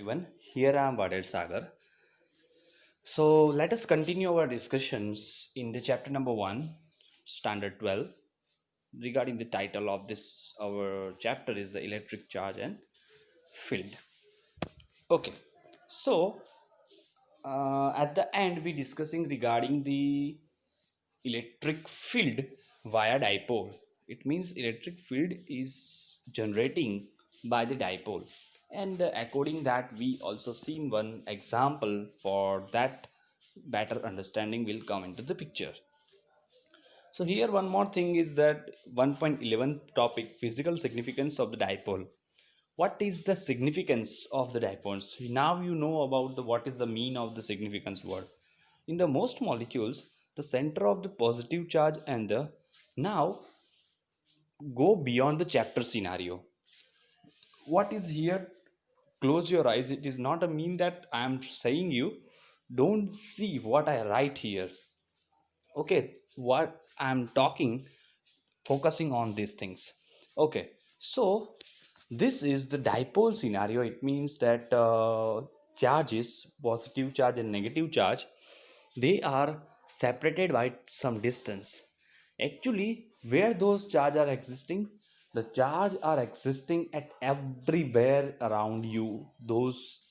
everyone. Here I am Vaded Sagar. So let us continue our discussions in the chapter number 1, standard 12. Regarding the title of this, our chapter is the electric charge and field. Okay, so at the end we discussing regarding the electric field via dipole. It means electric field is generating by the dipole, and according that we also seen one example for that. Better understanding will come into the picture. So here one more thing is that 1.11 topic, physical significance of the dipole. What is the significance of the dipoles? Now you know about the what is the mean of the significance word. In the most molecules, the center of the positive charge and the now go beyond the chapter scenario. What is here? Close your eyes. It is not a mean that I am saying you don't see what I write here. Okay, what I am talking, focusing on these things. Okay, so this is the dipole scenario. It means that charges, positive charge and negative charge, they are separated by some distance. Actually, where those charge are existing, the charge are existing at everywhere around you. Those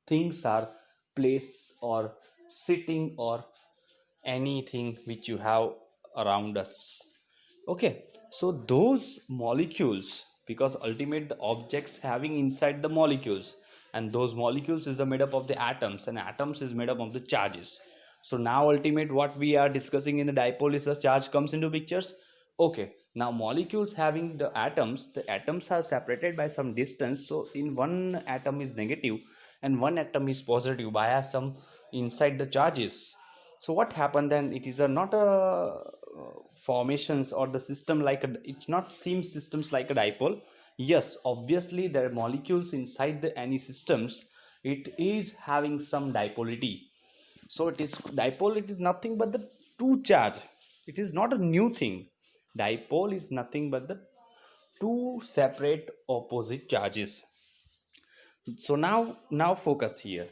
things are place or sitting or anything which you have around us. Okay, so those molecules, because ultimate the objects having inside the molecules, and those molecules is the made up of the atoms, and atoms is made up of the charges. So now ultimate what we are discussing in the dipole is the charge comes into pictures. Okay, now molecules having the atoms are separated by some distance. So in one atom is negative and one atom is positive via some inside the charges. So what happened then? It is a not a formations or the system like a, it's not seems systems like a dipole. Yes, obviously there are molecules inside the any systems, it is having some dipolarity. So it is dipole, it is nothing but the two charge. It is not a new thing. Dipole is nothing but the two separate opposite charges. So now focus here.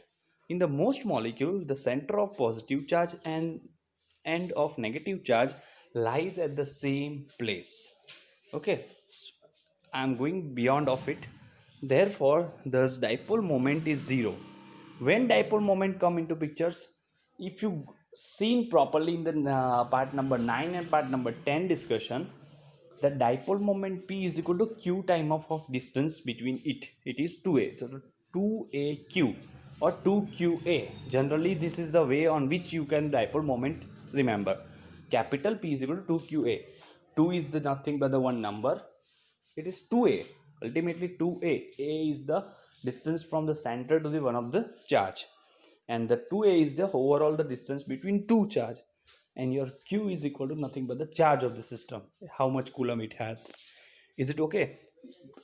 In the most molecule, the center of positive charge and end of negative charge lies at the same place. Okay, I am going beyond of it. Therefore, thus dipole moment is zero. When dipole moment come into pictures, if you seen properly in the part number 9 and part number 10 discussion, the dipole moment p is equal to q time of distance between it is 2a. So 2aq or 2qa, generally this is the way on which you can dipole moment remember. Capital P is equal to 2qa. 2 is the nothing but the one number. It is 2a, ultimately 2a. A is the distance from the center to the one of the charge, and the 2a is the overall the distance between two charge, and your q is equal to nothing but the charge of the system, how much coulomb it has. Is it okay?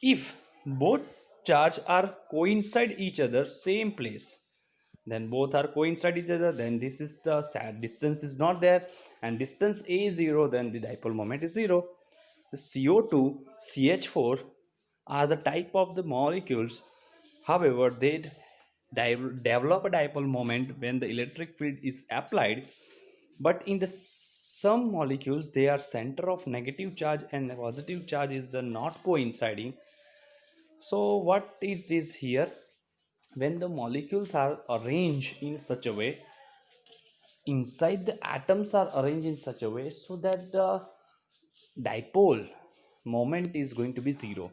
If both charge are coincide each other same place, then both are coincide each other, then this is the distance is not there, and distance a is 0, then the dipole moment is 0. The CO2, CH4 are the type of the molecules. However, they develop a dipole moment when the electric field is applied. But in the some molecules, they are center of negative charge and positive charge is not coinciding. So what is this here? When the molecules are arranged in such a way, inside the atoms are arranged in such a way so that the dipole moment is going to be 0.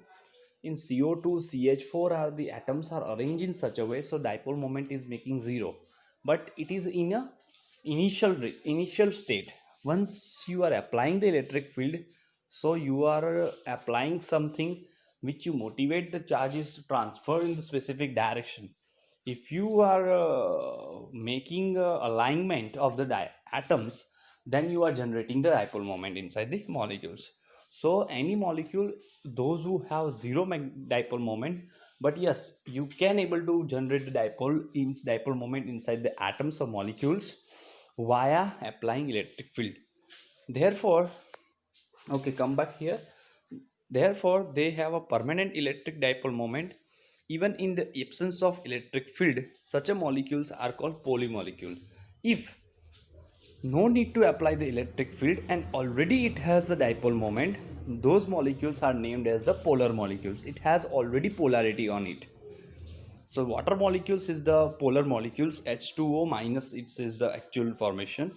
In CO2, CH4 are the atoms are arranged in such a way so dipole moment is making 0, but it is in a initial state. Once you are applying the electric field, so you are applying something which you motivate the charges to transfer in the specific direction. If you are making alignment of the atoms, then you are generating the dipole moment inside the molecules. So any molecule, those who have zero dipole moment, but yes, you can able to generate the dipole moment inside the atoms or molecules via applying electric field. Therefore, okay, come back here. Therefore, they have a permanent electric dipole moment Even in the absence of electric field, such a molecules are called polymolecule. If no need to apply the electric field and already it has a dipole moment, those molecules are named as the polar molecules. It has already polarity on it. So water molecules is the polar molecules, H2O minus it is the actual formation.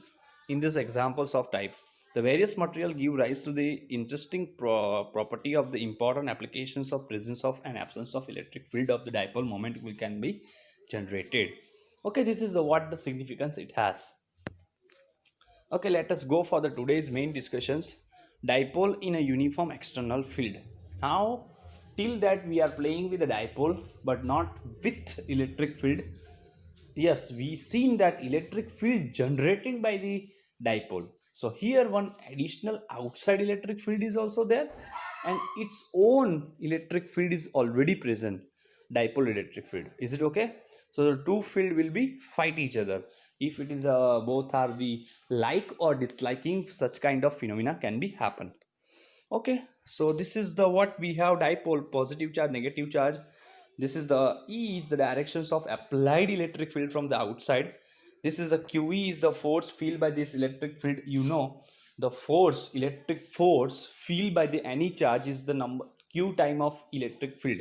In these examples of type, the various material give rise to the interesting property of the important applications of presence of and absence of electric field of the dipole moment will can be generated. Okay, this is the what the significance it has. Okay, let us go for the today's main discussions. Dipole in a uniform external field. Now, till that we are playing with a dipole, but not with electric field. Yes, we seen that electric field generated by the dipole. So here one additional outside electric field is also there, and its own electric field is already present. Dipole electric field. Is it okay? So the two field will be fight each other. If it is both are the like or disliking, such kind of phenomena can be happen. Okay, so this is the what we have dipole, positive charge, negative charge. This is the E is the directions of applied electric field from the outside. This is a QE is the force feel by this electric field. You know, the force, electric force feel by the any charge is the number Q time of electric field.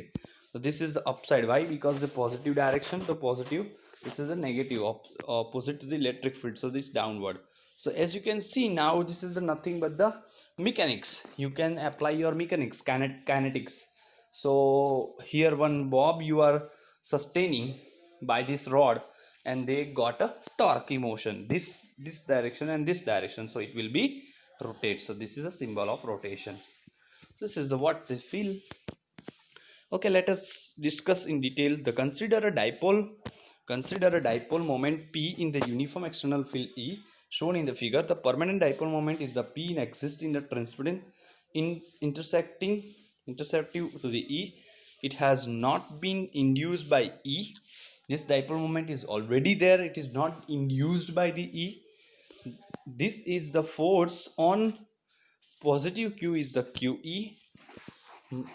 So this is the upside. Why? Because the positive direction, the positive. This is a negative opposite to the electric field. So this downward. So as you can see now, this is nothing but the mechanics. You can apply your mechanics, kinetics. So here one bob you are sustaining by this rod, and they got a torque motion. This direction and this direction. So it will be rotate. So this is a symbol of rotation. This is the what they feel. Okay, let us discuss in detail the consider a dipole moment P in the uniform external field E shown in the figure. The permanent dipole moment is the P in exist in the transparent in intersecting interceptive to the E. It has not been induced by E. This dipole moment is already there. It is not induced by the E. This is the force on positive Q is the QE,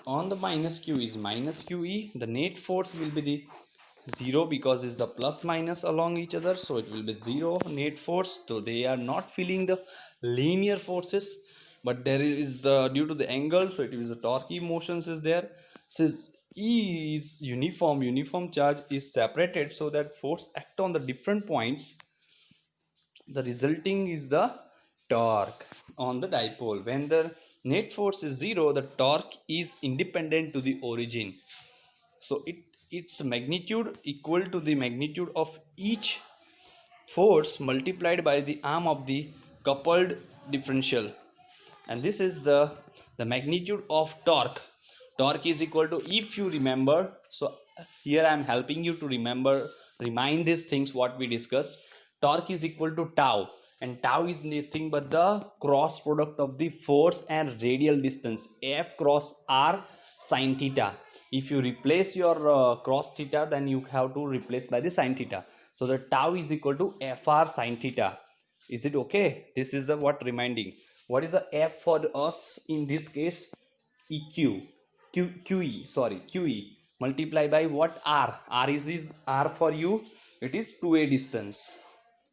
on the minus Q is minus QE. The net force will be the 0 because it's the plus minus along each other, so it will be 0 net force. So they are not feeling the linear forces, but there is the due to the angle, so it is the torque motions is there. Since E is uniform charge is separated, so that force act on the different points. The resulting is the torque on the dipole. When the net force is 0, the torque is independent to the origin. So its magnitude equal to the magnitude of each force multiplied by the arm of the coupled differential. And this is the magnitude of torque. Torque is equal to, if you remember, so here I am helping you to remind these things what we discussed. Torque is equal to tau, and tau is nothing but the cross product of the force and radial distance, F cross R sine theta. If you replace your cross theta, then you have to replace by the sine theta. So the tau is equal to Fr sine theta. Is it okay? This is the what reminding. What is the F for us in this case? EQ. QE, sorry, QE multiply by what? R. R is R for you. It is 2a distance,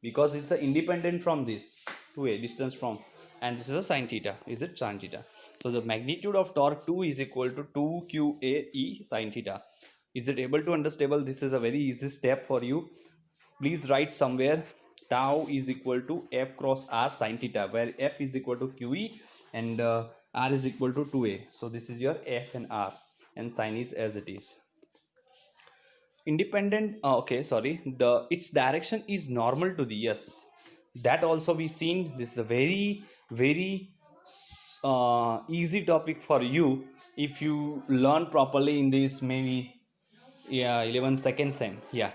because it's independent from this 2a distance from, and this is a sine theta. Is it sine theta? So the magnitude of torque 2 is equal to 2QAE sine theta. Is it able to understand? This is a very easy step for you. Please write somewhere tau is equal to F cross R sine theta, where F is equal to QE and R is equal to 2A. So this is your F and R, and sine is as it is. Independent, okay, sorry, the its direction is normal to the, yes, that also we seen. This is a very easy topic for you if you learn properly in this, maybe, yeah, 11 seconds time, yeah.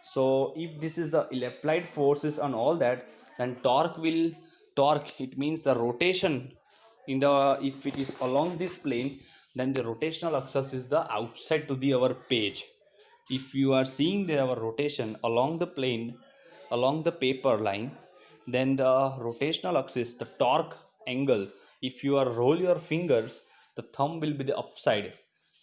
So if this is the applied forces on all that, then torque, it means the rotation in the, if it is along this plane, then the rotational axis is the outside to the our page. If you are seeing our rotation along the plane, along the paper line, then the rotational axis, the torque angle, if you are roll your fingers, the thumb will be the upside.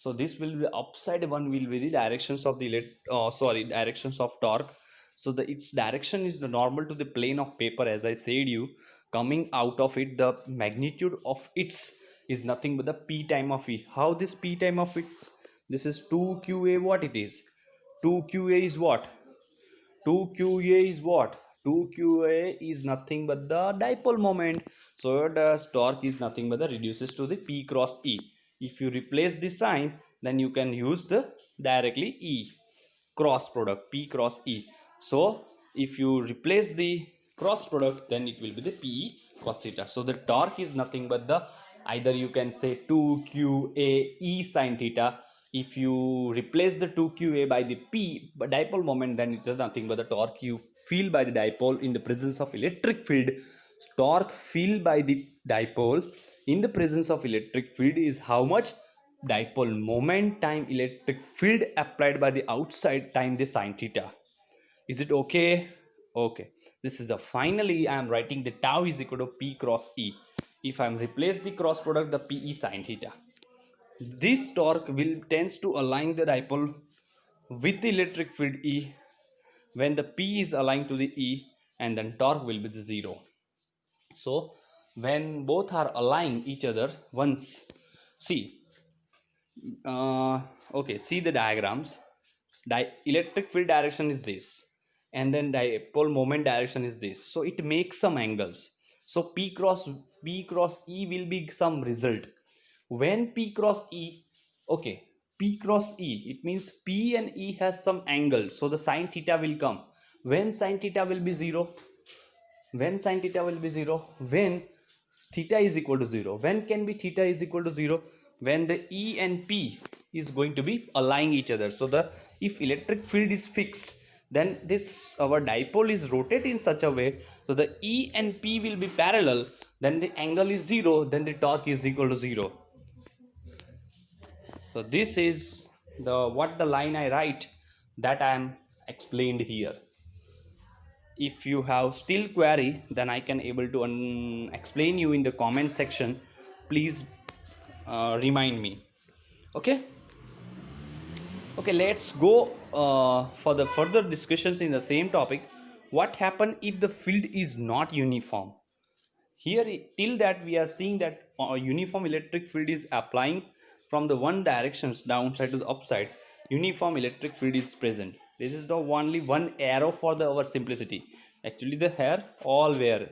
So this will be upside one will be the directions of the directions of torque. So the its direction is the normal to the plane of paper, as I said you. Coming out of it, the magnitude of its is nothing but the p time of e. How this p time of its? This is 2qa. What it is? 2qa is what? 2qa is what? 2qa is nothing but the dipole moment. So the torque is nothing but the reduces to the p cross e. If you replace the sign, then you can use the directly e cross product, p cross e. So if you replace the cross product, then it will be the pe cos theta. So the torque is nothing but the, either you can say 2qa e sin theta. If you replace the 2qa by the p dipole moment, then it is nothing but the torque you feel by the dipole in the presence of electric field. Torque feel by the dipole in the presence of electric field is how much? Dipole moment time electric field applied by the outside time the sine theta. Is it okay? Okay, this is the finally I am writing the tau is equal to p cross e. If I am replace the cross product, the pe sine theta, this torque will tends to align the dipole with the electric field e. When the p is aligned to the e, and then torque will be the zero. So when both are aligned each other once, see, okay, see the diagrams. Electric field direction is this, and then dipole moment direction is this. So it makes some angles. So p cross e will be some result. When p cross e, okay, p cross e, it means p and e has some angle, so the sine theta will come. When sine theta will be 0? When sine theta will be 0? When theta is equal to 0. When can be theta is equal to 0? When the e and p is going to be aligning each other. So the, if electric field is fixed, then this our dipole is rotated in such a way so the e and p will be parallel, then the angle is 0, then the torque is equal to 0. So this is the what the line I write, that I am explained here. If you have still query, then I can able to explain you in the comment section. Please remind me. Okay, okay, let's go for the further discussions in the same topic. What happen if the field is not uniform? Here till that we are seeing that uniform electric field is applying from the one directions downside to the upside. Uniform electric field is present. This is the only one arrow for the our simplicity. Actually the hair all where.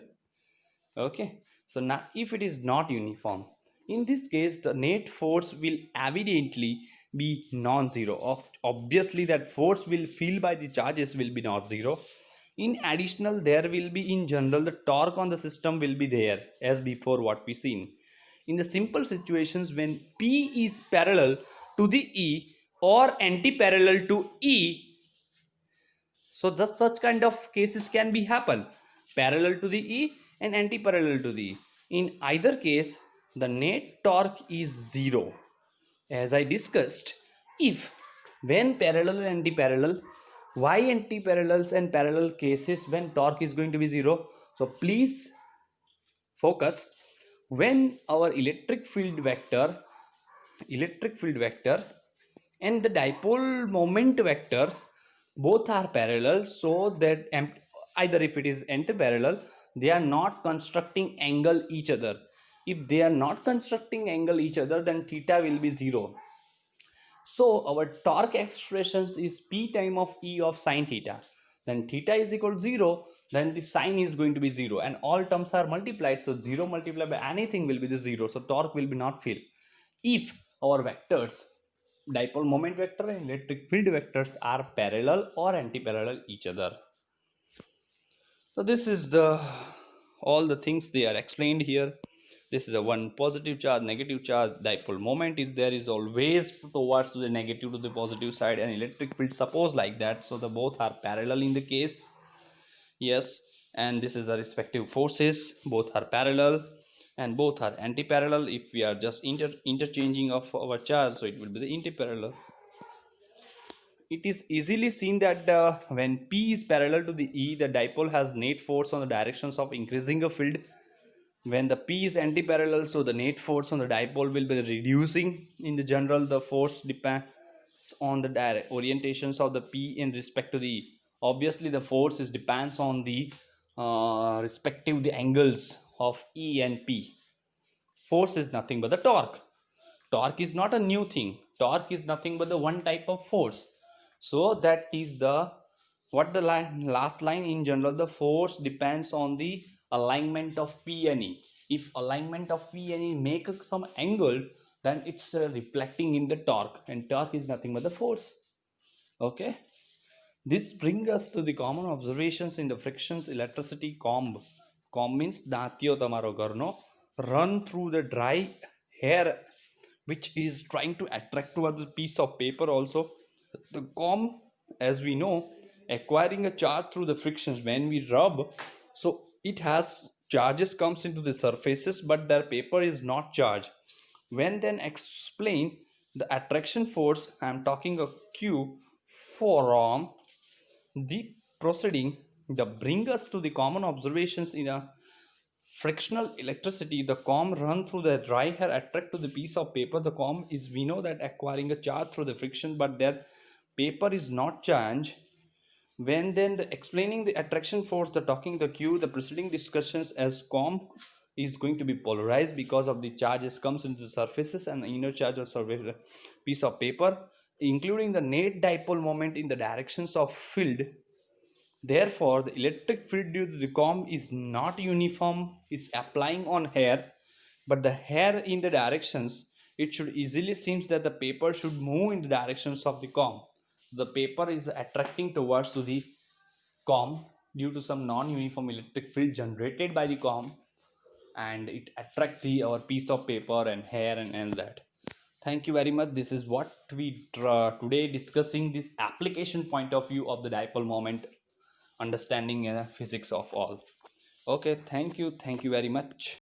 Okay, so now if it is not uniform, in this case the net force will evidently be non-zero. Obviously that force will feel by the charges will be not zero. In additional, there will be in general the torque on the system will be there as before what we seen. In the simple situations when p is parallel to the e or anti-parallel to e, so just such kind of cases can be happen, parallel to the e and anti-parallel to the e. In either case the net torque is zero. As I discussed, if when parallel and anti-parallel, why anti-parallels and parallel cases when torque is going to be zero? So please focus. When our electric field vector and the dipole moment vector both are parallel, so that either if it is anti-parallel, they are not constructing angle each other. If they are not constructing angle each other, then theta will be 0. So our torque expressions is p time of e of sine theta. Then theta is equal to 0, then the sine is going to be 0, and all terms are multiplied. So 0 multiplied by anything will be the 0. So torque will be not feel. If our vectors, dipole moment vector and electric field vectors, are parallel or anti-parallel each other. So this is the all the things they are explained here. This is a one positive charge, negative charge. Dipole moment is there is always towards the negative to the positive side, and electric field suppose like that. So the both are parallel in the case. Yes, and this is the respective forces. Both are parallel and both are anti-parallel. If we are just interchanging of our charge, so it will be the anti-parallel. It is easily seen that when P is parallel to the E, the dipole has net force on the directions of increasing a field. When the P is anti-parallel, so the net force on the dipole will be reducing. In the general, the force depends on the direct orientations of the P in respect to the, obviously the force is depends on the respective the angles of E and P. Force is nothing but the torque. Torque is not a new thing. Torque is nothing but the one type of force. So that is the what the last line in general, the force depends on the alignment of P and E. If alignment of P and E make some angle, then it's reflecting in the torque, and torque is nothing but the force. Okay, this brings us to the common observations in the frictions electricity comb. Comb means દાંતિયો તમારો ઘરનો run through the dry hair which is trying to attract towards the piece of paper also. The comb, as we know, acquiring a charge through the frictions when we rub, so it has charges comes into the surfaces, but their paper is not charged. When then explain the attraction force, I am talking a Q from the proceeding that bring us to the common observations in a frictional electricity. The comb run through the dry hair attract to the piece of paper. The comb is, we know that acquiring a charge through the friction, but their paper is not charged. When then the explaining the attraction force, the talking the Q, the preceding discussions as comb is going to be polarized because of the charges comes into the surfaces and the inner charge of surface piece of paper, including the net dipole moment in the directions of field. Therefore, the electric field due to the comb is not uniform, is applying on hair, but the hair in the directions, it should easily seems that the paper should move in the directions of the comb. The paper is attracting towards to the comb due to some non-uniform electric field generated by the comb, and it attracts the our piece of paper and hair and that. Thank you very much. This is what we today discussing this application point of view of the dipole moment, understanding physics of all. Okay, thank you very much.